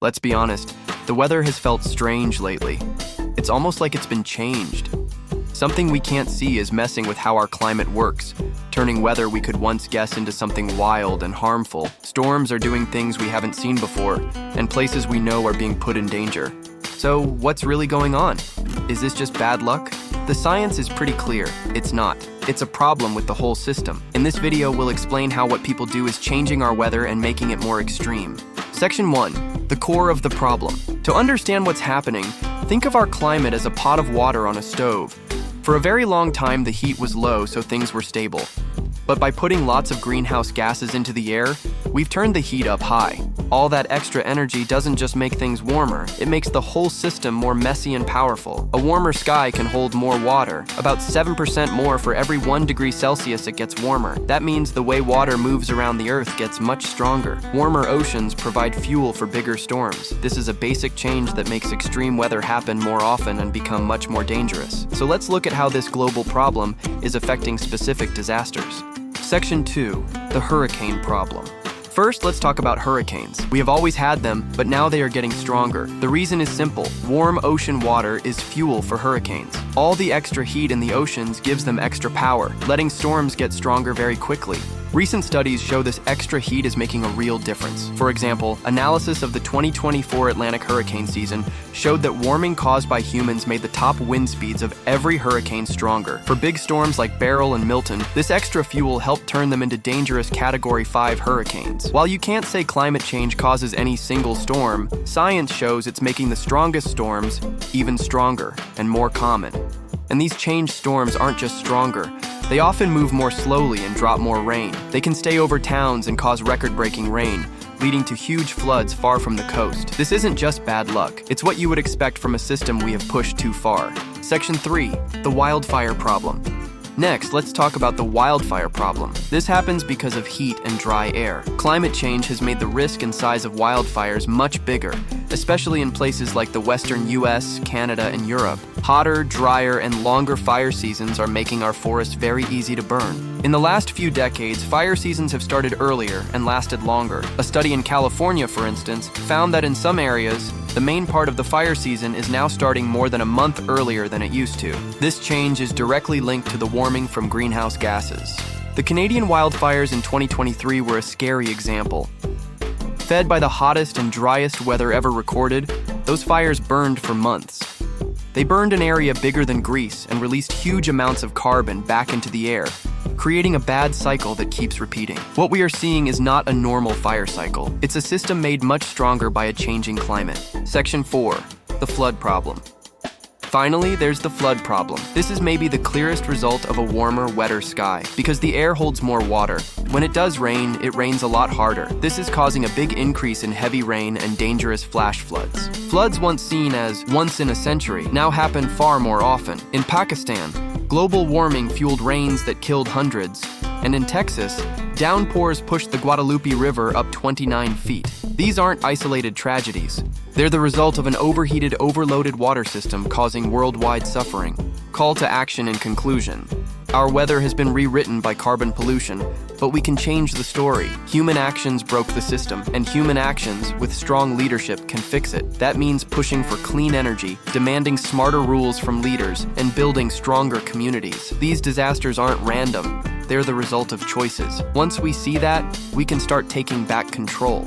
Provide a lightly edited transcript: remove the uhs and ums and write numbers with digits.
Let's be honest, the weather has felt strange lately. It's almost like it's been changed. Something we can't see is messing with how our climate works, turning weather we could once guess into something wild and harmful. Storms are doing things we haven't seen before, and places we know are being put in danger. So what's really going on? Is this just bad luck? The science is pretty clear. It's not. It's a problem with the whole system. In this video, we'll explain how what people do is changing our weather and making it more extreme. Section 1. The core of the problem. To understand what's happening, think of our climate as a pot of water on a stove. For a very long time, the heat was low, so things were stable. But by putting lots of greenhouse gases into the air, we've turned the heat up high. All that extra energy doesn't just make things warmer, it makes the whole system more messy and powerful. A warmer sky can hold more water, about 7% more for every 1 degree Celsius it gets warmer. That means the way water moves around the Earth gets much stronger. Warmer oceans provide fuel for bigger storms. This is a basic change that makes extreme weather happen more often and become much more dangerous. So let's look at how this global problem is affecting specific disasters. Section 2. The hurricane problem. First, let's talk about hurricanes. We have always had them, but now they are getting stronger. The reason is simple. Warm ocean water is fuel for hurricanes. All the extra heat in the oceans gives them extra power, letting storms get stronger very quickly. Recent studies show this extra heat is making a real difference. For example, analysis of the 2024 Atlantic hurricane season showed that warming caused by humans made the top wind speeds of every hurricane stronger. For big storms like Beryl and Milton, this extra fuel helped turn them into dangerous Category 5 hurricanes. While you can't say climate change causes any single storm, science shows it's making the strongest storms even stronger and more common. And these changed storms aren't just stronger, they often move more slowly and drop more rain. They can stay over towns and cause record-breaking rain, leading to huge floods far from the coast. This isn't just bad luck. It's what you would expect from a system we have pushed too far. Section 3. The wildfire problem. Next, let's talk about the wildfire problem. This happens because of heat and dry air. Climate change has made the risk and size of wildfires much bigger, especially in places like the western US, Canada, and Europe. Hotter, drier, and longer fire seasons are making our forests very easy to burn. In the last few decades, fire seasons have started earlier and lasted longer. A study in California, for instance, found that in some areas, the main part of the fire season is now starting more than a month earlier than it used to. This change is directly linked to the warming from greenhouse gases. The Canadian wildfires in 2023 were a scary example. Fed by the hottest and driest weather ever recorded, those fires burned for months. They burned an area bigger than Greece and released huge amounts of carbon back into the air, creating a bad cycle that keeps repeating. What we are seeing is not a normal fire cycle. It's a system made much stronger by a changing climate. Section 4. The flood problem. Finally, there's the flood problem. This is maybe the clearest result of a warmer, wetter sky, because the air holds more water. When it does rain, it rains a lot harder. This is causing a big increase in heavy rain and dangerous flash floods. Floods once seen as once in a century now happen far more often. In Pakistan, global warming fueled rains that killed hundreds. And in Texas, downpours pushed the Guadalupe River up 29 feet. These aren't isolated tragedies. They're the result of an overheated, overloaded water system causing worldwide suffering. Call to action in conclusion. Our weather has been rewritten by carbon pollution, but we can change the story. Human actions broke the system, and human actions, with strong leadership, can fix it. That means pushing for clean energy, demanding smarter rules from leaders, and building stronger communities. These disasters aren't random. They're the result of choices. Once we see that, we can start taking back control.